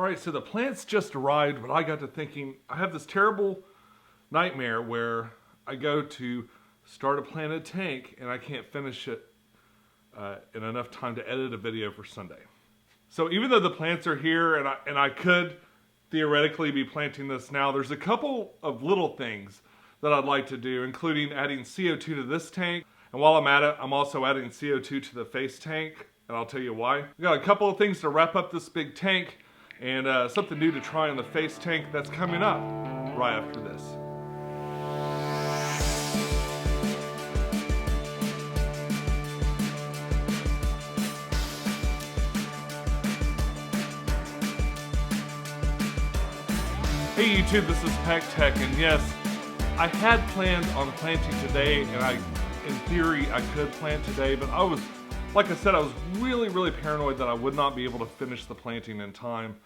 All right, so the plants just arrived, but I got to thinking, I have this terrible nightmare where I go to start a planted tank and I can't finish it in enough time to edit a video for Sunday. So even though the plants are here and I could theoretically be planting this now, there's a couple of little things that I'd like to do, including adding CO2 to this tank. And while I'm at it, I'm also adding CO2 to the face tank, and I'll tell you why. We've got a couple of things to wrap up this big tank, and something new to try on the face tank that's coming up right after this. Hey YouTube, this is Pecktec, and yes, I had planned on planting today, and in theory, I could plant today, but I was, like I said, I was really paranoid that I would not be able to finish the planting in time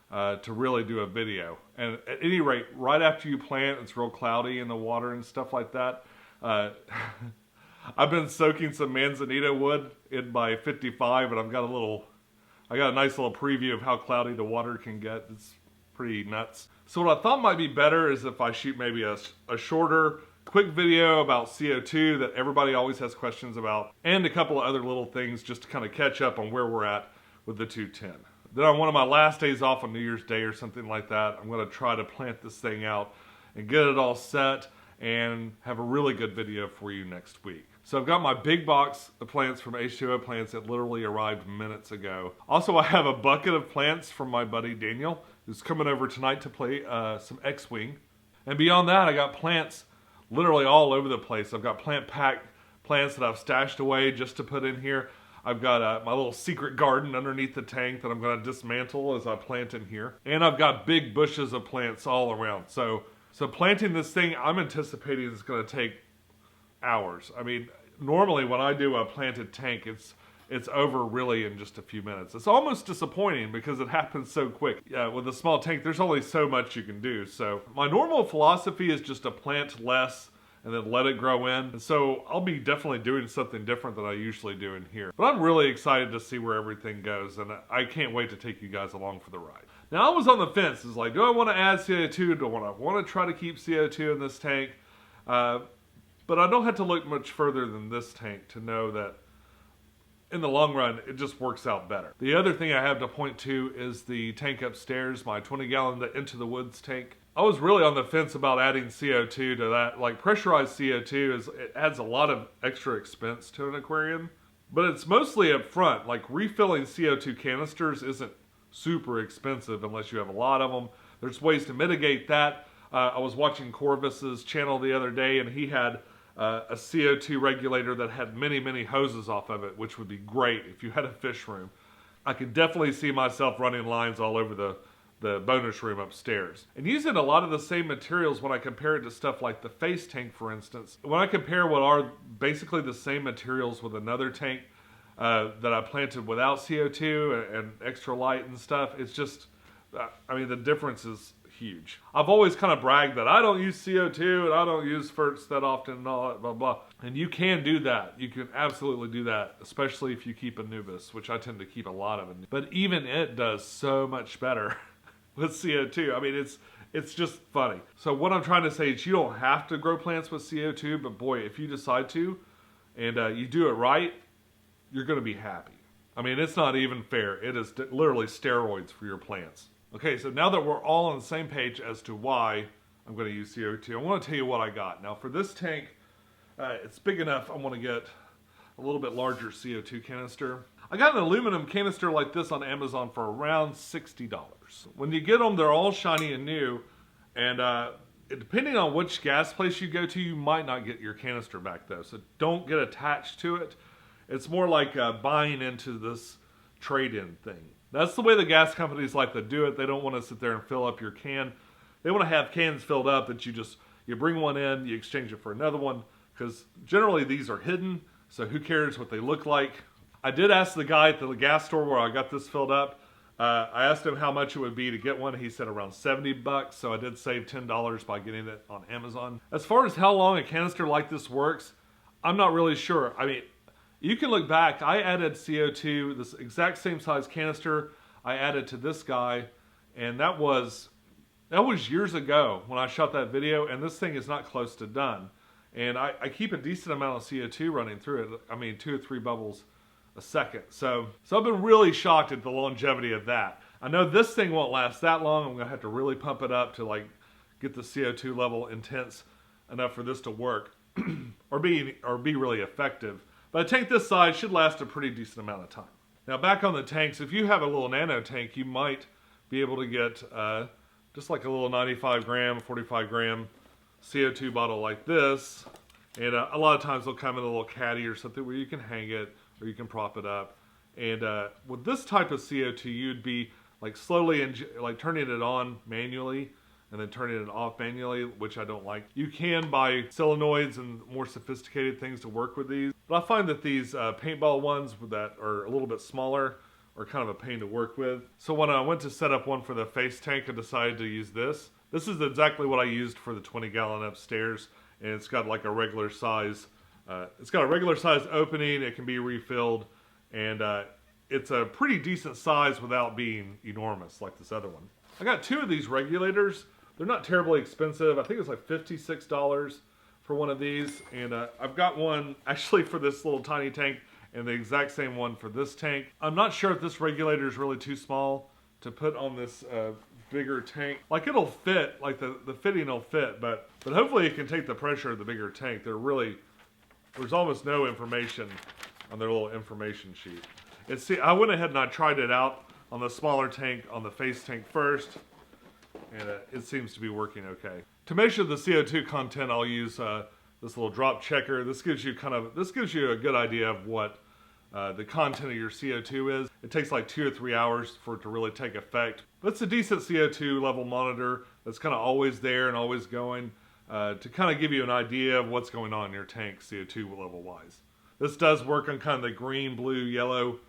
to really do a video. And at any rate, right after you plant, it's real cloudy in the water and stuff like that. I've been soaking some manzanita wood in my 55, and I got a nice little preview of how cloudy the water can get. It's pretty nuts. So what I thought might be better is if I shoot maybe a shorter, quick video about CO2 that everybody always has questions about, and a couple of other little things just to kind of catch up on where we're at with the 210. Then on one of my last days off on New Year's Day or something like that, I'm going to try to plant this thing out and get it all set and have a really good video for you next week. So I've got my big box of plants from H2O Plants that literally arrived minutes ago. Also, I have a bucket of plants from my buddy Daniel, who's coming over tonight to play some X-Wing. And beyond that, I got plants literally all over the place. I've got packed plants that I've stashed away just to put in here. I've got my little secret garden underneath the tank that I'm going to dismantle as I plant in here. And I've got big bushes of plants all around. So planting this thing, I'm anticipating is going to take hours. I mean, normally when I do a planted tank, it's over really in just a few minutes. It's almost disappointing because it happens so quick. Yeah, with a small tank, there's only so much you can do. So my normal philosophy is just to plant less and then let it grow in. And so I'll be definitely doing something different than I usually do in here. But I'm really excited to see where everything goes, and I can't wait to take you guys along for the ride. Now, I was on the fence. It's like, do I want to add CO2? Do I want to try to keep CO2 in this tank? But I don't have to look much further than this tank to know that in the long run, it just works out better. The other thing I have to point to is the tank upstairs, my 20-gallon Into the Woods tank. I was really on the fence about adding CO2 to that. Like, pressurized CO2, it adds a lot of extra expense to an aquarium, but it's mostly up front. Like, refilling CO2 canisters isn't super expensive unless you have a lot of them. There's ways to mitigate that. I was watching Corvus's channel the other day, and he had a CO2 regulator that had many hoses off of it, which would be great if you had a fish room. I could definitely see myself running lines all over the bonus room upstairs. And using a lot of the same materials when I compare it to stuff like the face tank, for instance. When I compare what are basically the same materials with another tank that I planted without CO2 and extra light and stuff, it's just, I mean, the difference is huge. I've always kind of bragged that I don't use CO2 and I don't use ferts that often and all that, blah, blah. And you can do that. You can absolutely do that, especially if you keep Anubis, which I tend to keep a lot of. But even it does so much better with CO2. I mean, it's just funny. So what I'm trying to say is you don't have to grow plants with CO2, but boy, if you decide to, and you do it right, you're going to be happy. I mean, it's not even fair. It is literally steroids for your plants. Okay, so now that we're all on the same page as to why I'm going to use CO2, I want to tell you what I got. Now for this tank, it's big enough I want to get a little bit larger CO2 canister. I got an aluminum canister like this on Amazon for around $60. When you get them, they're all shiny and new, and depending on which gas place you go to, you might not get your canister back though, so don't get attached to it. It's more like buying into this trade-in thing. That's the way the gas companies like to do it. They don't want to sit there and fill up your can. They want to have cans filled up that you bring one in, you exchange it for another one, because generally these are hidden, so who cares what they look like. I did ask the guy at the gas store where I got this filled up. I asked him how much it would be to get one. He said around $70, so I did save $10 by getting it on Amazon. As far as how long a canister like this works, I'm not really sure. I mean, you can look back. I added CO2, this exact same size canister, I added to this guy, And that was years ago when I shot that video, and this thing is not close to done. And I keep a decent amount of CO2 running through it. I mean, 2 or 3 bubbles a second. So I've been really shocked at the longevity of that. I know this thing won't last that long. I'm gonna have to really pump it up to like get the CO2 level intense enough for this to work or be really effective. But a tank this size should last a pretty decent amount of time. Now back on the tanks, if you have a little nano tank, you might be able to get just like a little 95 gram, 45 gram CO2 bottle like this. And a lot of times they'll come in a little caddy or something where you can hang it or you can prop it up. And with this type of CO2, you'd be like slowly like turning it on manually and then turning it off manually, which I don't like. You can buy solenoids and more sophisticated things to work with these. But I find that these paintball ones that are a little bit smaller are kind of a pain to work with. So when I went to set up one for the face tank, I decided to use this. This is exactly what I used for the 20-gallon upstairs, and it's got like a regular size. It's got a regular size opening. It can be refilled, and it's a pretty decent size without being enormous like this other one. I got 2 of these regulators. They're not terribly expensive. I think it's like $56 for one of these, and I've got one actually for this little tiny tank and the exact same one for this tank. I'm not sure if this regulator is really too small to put on this bigger tank. Like it'll fit, like the fitting will fit, but hopefully it can take the pressure of the bigger tank. There's almost no information on their little information sheet. I went ahead and I tried it out on the smaller tank, on the face tank first, and it seems to be working okay. To measure the CO2 content, I'll use this little drop checker. This gives you a good idea of what the content of your CO2 is. It takes like 2 or 3 hours for it to really take effect. But it's a decent CO2 level monitor that's kind of always there and always going to kind of give you an idea of what's going on in your tank CO2 level wise. This does work on kind of the green, blue, yellow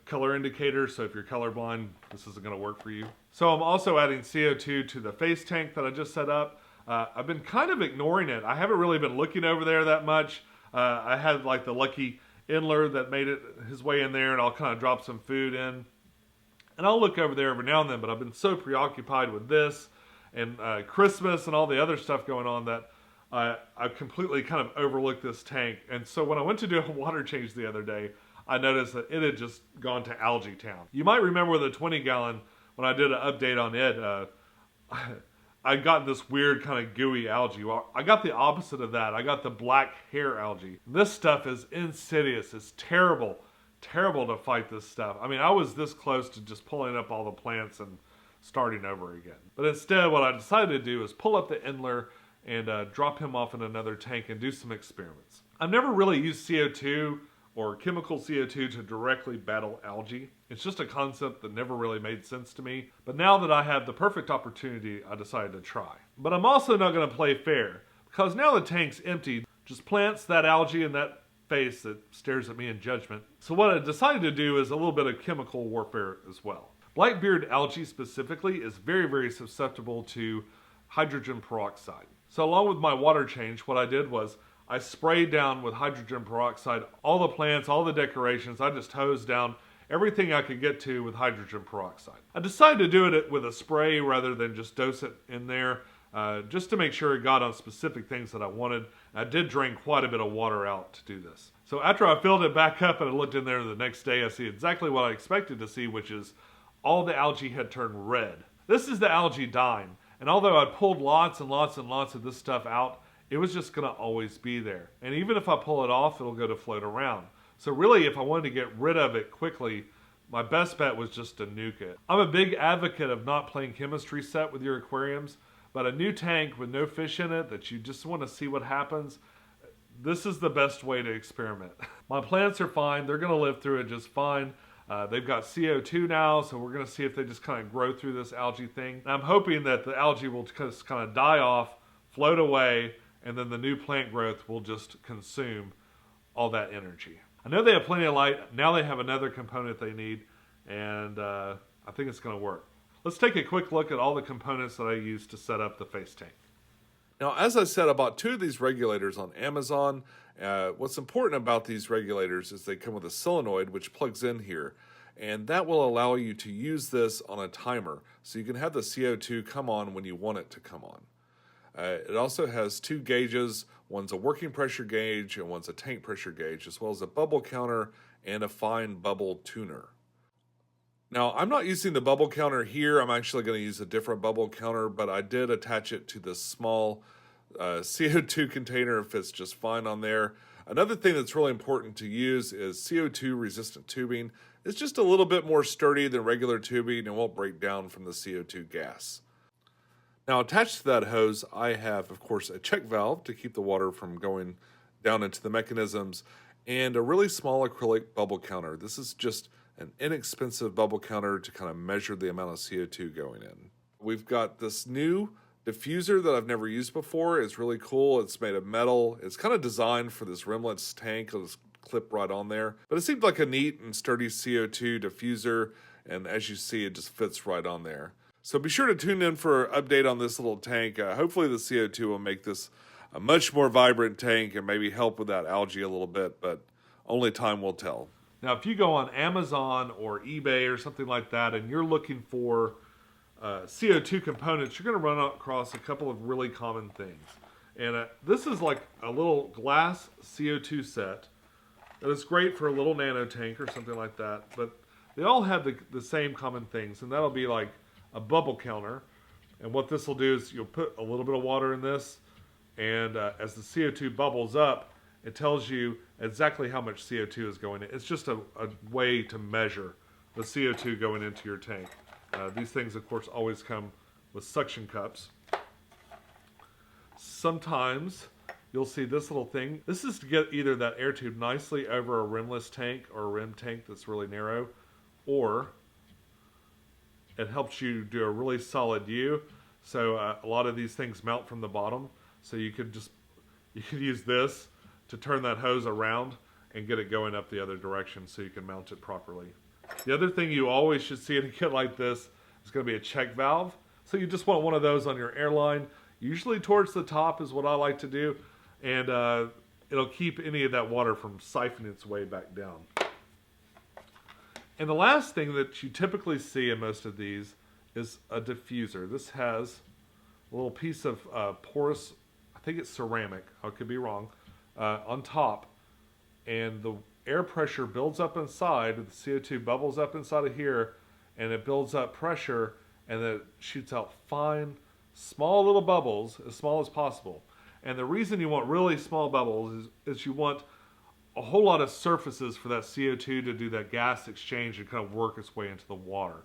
color indicator, so if you're colorblind, this isn't going to work for you. So I'm also adding CO2 to the face tank that I just set up. I've been kind of ignoring it. I haven't really been looking over there that much. I had like the lucky Inler that made it his way in there, and I'll kind of drop some food in. And I'll look over there every now and then, but I've been so preoccupied with this and Christmas and all the other stuff going on that I've completely kind of overlooked this tank. And so when I went to do a water change the other day, I noticed that it had just gone to algae town. You might remember with the 20-gallon, when I did an update on it, I got this weird kind of gooey algae. Well, I got the opposite of that. I got the black hair algae. This stuff is insidious. It's terrible, terrible to fight this stuff. I mean, I was this close to just pulling up all the plants and starting over again. But instead, what I decided to do is pull up the Inler and drop him off in another tank and do some experiments. I've never really used CO2 or chemical CO2 to directly battle algae. It's just a concept that never really made sense to me. But now that I have the perfect opportunity, I decided to try. But I'm also not going to play fair, because now the tank's empty, just plants that algae in that face that stares at me in judgment. So what I decided to do is a little bit of chemical warfare as well. Blackbeard algae specifically is very, very susceptible to hydrogen peroxide. So along with my water change, what I did was I sprayed down with hydrogen peroxide all the plants, all the decorations. I just hosed down everything I could get to with hydrogen peroxide. I decided to do it with a spray rather than just dose it in there, just to make sure it got on specific things that I wanted. I did drain quite a bit of water out to do this. So after I filled it back up and I looked in there the next day, I see exactly what I expected to see, which is all the algae had turned red. This is the algae dying. And although I pulled lots and lots and lots of this stuff out, it was just going to always be there. And even if I pull it off, it'll go to float around. So really, if I wanted to get rid of it quickly, my best bet was just to nuke it. I'm a big advocate of not playing chemistry set with your aquariums, but a new tank with no fish in it that you just want to see what happens, this is the best way to experiment. My plants are fine. They're going to live through it just fine. They've got CO2 now, so we're going to see if they just kind of grow through this algae thing. And I'm hoping that the algae will just kind of die off, float away, and then the new plant growth will just consume all that energy. I know they have plenty of light. Now they have another component they need, and I think it's going to work. Let's take a quick look at all the components that I used to set up the face tank. Now, as I said, I bought 2 of these regulators on Amazon. What's important about these regulators is they come with a solenoid which plugs in here. and that will allow you to use this on a timer, so you can have the CO2 come on when you want it to come on. It also has two gauges. One's a working pressure gauge and one's a tank pressure gauge, as well as a bubble counter and a fine bubble tuner. Now, I'm not using the bubble counter here. I'm actually going to use a different bubble counter, but I did attach it to this small CO2 container. It fits just fine on there. Another thing that's really important to use is CO2 resistant tubing. It's just a little bit more sturdy than regular tubing and won't break down from the CO2 gas. Now, attached to that hose, I have, of course, a check valve to keep the water from going down into the mechanisms, and a really small acrylic bubble counter. This is just an inexpensive bubble counter to kind of measure the amount of CO2 going in. We've got this new diffuser that I've never used before. It's really cool. It's made of metal. It's kind of designed for this rimless tank. It'll just clip right on there. But it seemed like a neat and sturdy CO2 diffuser, and as you see, it just fits right on there. So be sure to tune in for an update on this little tank. Hopefully the CO2 will make this a much more vibrant tank and maybe help with that algae a little bit, but only time will tell. Now, if you go on Amazon or eBay or something like that and you're looking for CO2 components, you're going to run across a couple of really common things. And this is like a little glass CO2 set that is great for a little nano tank or something like that, but they all have the same common things, and that'll be like a bubble counter. And what this will do is you'll put a little bit of water in this, and as the CO2 bubbles up, it tells you exactly how much CO2 is going in. It's just a way to measure the CO2 going into your tank. These things, of course, always come with suction cups. Sometimes you'll see this little thing. This is to get either that air tube nicely over a rimless tank or a rim tank that's really narrow, or it helps you do a really solid U. So a lot of these things mount from the bottom, so you could use this to turn that hose around and get it going up the other direction so you can mount it properly. The other thing you always should see in a kit like this is going to be a check valve. So you just want one of those on your airline, usually towards the top is what I like to do, and it'll keep any of that water from siphoning its way back down. And the last thing that you typically see in most of these is a diffuser. This has a little piece of porous, I think it's ceramic, I could be wrong, on top, and the air pressure builds up inside, the CO2 bubbles up inside of here, and it builds up pressure, and then it shoots out fine, small little bubbles, as small as possible. And the reason you want really small bubbles is you want a whole lot of surfaces for that CO2 to do that gas exchange and kind of work its way into the water.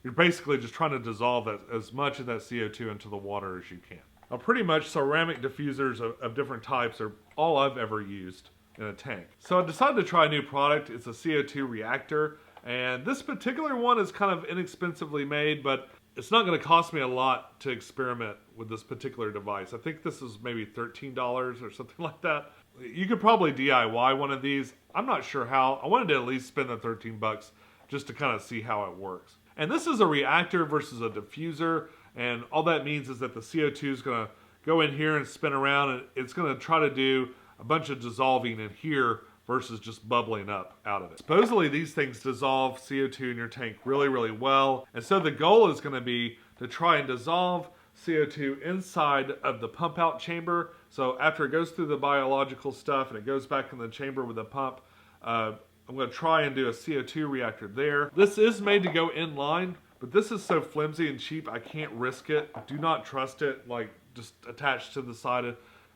You're basically just trying to dissolve as much of that CO2 into the water as you can. Now, pretty much ceramic diffusers of different types are all I've ever used in a tank. So I decided to try a new product. It's a CO2 reactor, and this particular one is kind of inexpensively made, but it's not going to cost me a lot to experiment with this particular device. I think this is maybe $13 or something like that. You could probably DIY one of these. I'm not sure how. I wanted to at least spend the 13 bucks just to kind of see how it works. And this is a reactor versus a diffuser, and all that means is that the CO2 is going to go in here and spin around, and it's going to try to do a bunch of dissolving in here versus just bubbling up out of it. Supposedly these things dissolve CO2 in your tank really, really well, and so the goal is going to be to try and dissolve CO2 inside of the pump out chamber. So after it goes through the biological stuff and it goes back in the chamber with the pump, I'm going to try and do a CO2 reactor there. This is made to go in line, but this is so flimsy and cheap I can't risk it. Do not trust it like just attached to the side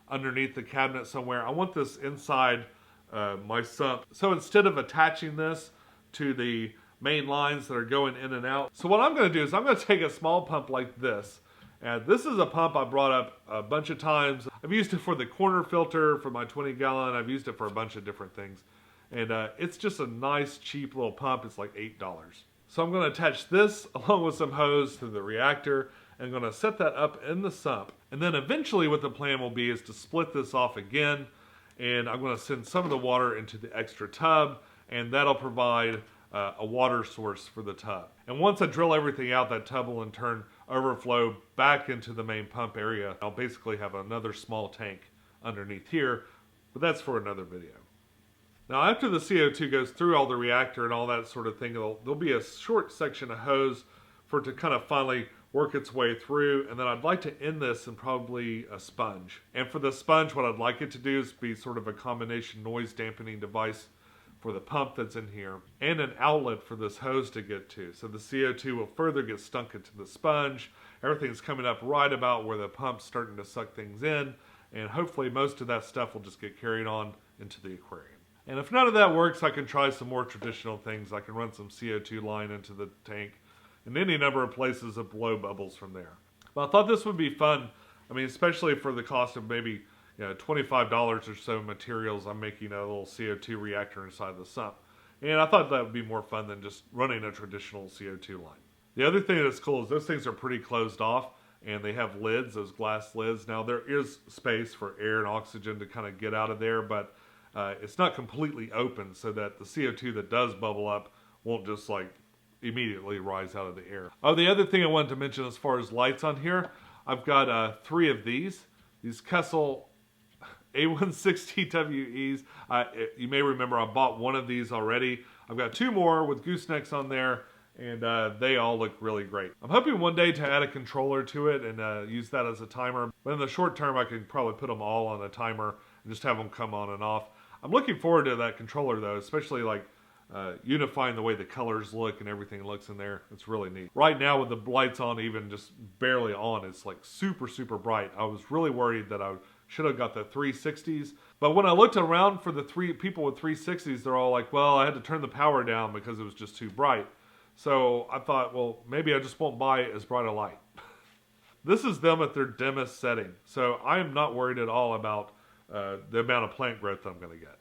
underneath the cabinet somewhere. I want this inside my sump. So instead of attaching this to the main lines that are going in and out, so what I'm going to do is I'm going to take a small pump like this. And this is a pump I brought up a bunch of times. I've used it for the corner filter for my 20 gallon. I've used it for a bunch of different things. And it's just a nice cheap little pump. It's like $8. So I'm going to attach this along with some hose to the reactor. And I'm going to set that up in the sump. And then eventually what the plan will be is to split this off again. And I'm going to send some of the water into the extra tub. And that'll provide a water source for the tub. And once I drill everything out, that tub will in turn overflow back into the main pump area. I'll basically have another small tank underneath here, but that's for another video. Now after the CO2 goes through all the reactor and all that sort of thing, there'll be a short section of hose for it to kind of finally work its way through, and then I'd like to end this in probably a sponge. And for the sponge, what I'd like it to do is be sort of a combination noise dampening device for the pump that's in here, and an outlet for this hose to get to. So the CO2 will further get stunk into the sponge. Everything's coming up right about where the pump's starting to suck things in, and hopefully most of that stuff will just get carried on into the aquarium. And if none of that works, I can try some more traditional things. I can run some CO2 line into the tank and any number of places that blow bubbles from there. But I thought this would be fun. I mean, especially for the cost of maybe $25 or so materials, I'm making a little CO2 reactor inside the sump. And I thought that would be more fun than just running a traditional CO2 line. The other thing that's cool is those things are pretty closed off, and they have lids, those glass lids. Now there is space for air and oxygen to kind of get out of there, but it's not completely open so that the CO2 that does bubble up won't just like immediately rise out of the air. Oh, the other thing I wanted to mention as far as lights on here, I've got 3 of these Kessel A160WEs. You may remember I bought one of these already. I've got 2 more with goosenecks on there, and they all look really great. I'm hoping one day to add a controller to it and use that as a timer, but in the short term I can probably put them all on a timer and just have them come on and off. I'm looking forward to that controller though, especially like unifying the way the colors look and everything looks in there. It's really neat. Right now with the lights on, even just barely on, it's like super bright. I was really worried that I should have got the 360s, but when I looked around for the 3 people with 360s, they're all like, well, I had to turn the power down because it was just too bright. So I thought, well, maybe I just won't buy as bright a light. This is them at their dimmest setting, so I am not worried at all about the amount of plant growth that I'm going to get.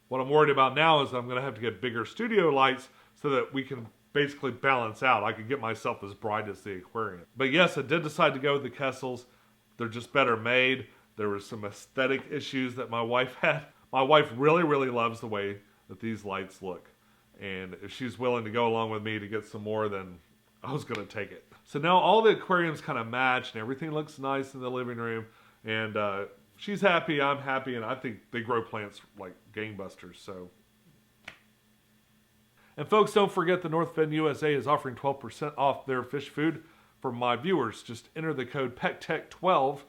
What I'm worried about now is I'm going to have to get bigger studio lights so that we can basically balance out. I could get myself as bright as the aquarium. But yes, I did decide to go with the Kessels. They're just better made. There were some aesthetic issues that my wife had. My wife really loves the way that these lights look. And if she's willing to go along with me to get some more, then I was going to take it. So now all the aquariums kind of match and everything looks nice in the living room. And she's happy, I'm happy, and I think they grow plants like gangbusters. So, and folks, don't forget the North Bend USA is offering 12% off their fish food for my viewers. Just enter the code Pecktec12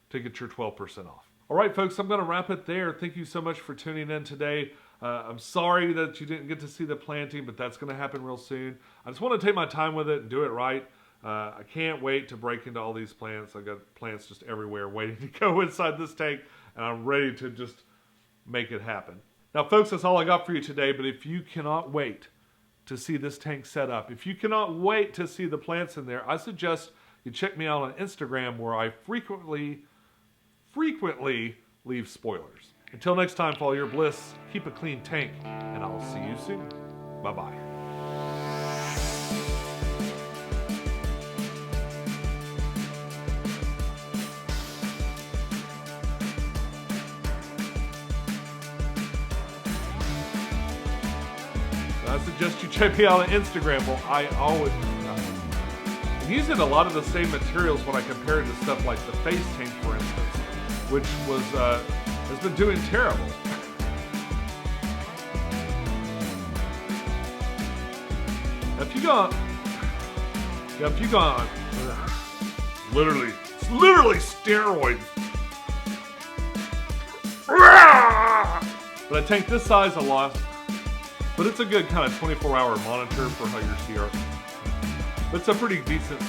to get your 12% off. All right, folks, I'm going to wrap it there. Thank you so much for tuning in today. I'm sorry that you didn't get to see the planting, but that's going to happen real soon. I just want to take my time with it and do it right. I can't wait to break into all these plants. I've got plants just everywhere waiting to go inside this tank, and I'm ready to just make it happen. Now, folks, that's all I got for you today, but if you cannot wait to see this tank set up, if you cannot wait to see the plants in there, I suggest you check me out on Instagram, where I frequently leave spoilers. Until next time, follow your bliss, keep a clean tank, and I'll see you soon. Bye-bye. I suggest you check me out on Instagram. Well, I'm using a lot of the same materials when I compare it to stuff like the face tank, for instance, which was has been doing terrible. If you go on, it's literally steroids. But a tank this size, I lost. But it's a good kind of 24-hour monitor for how your CR. But it's a pretty decent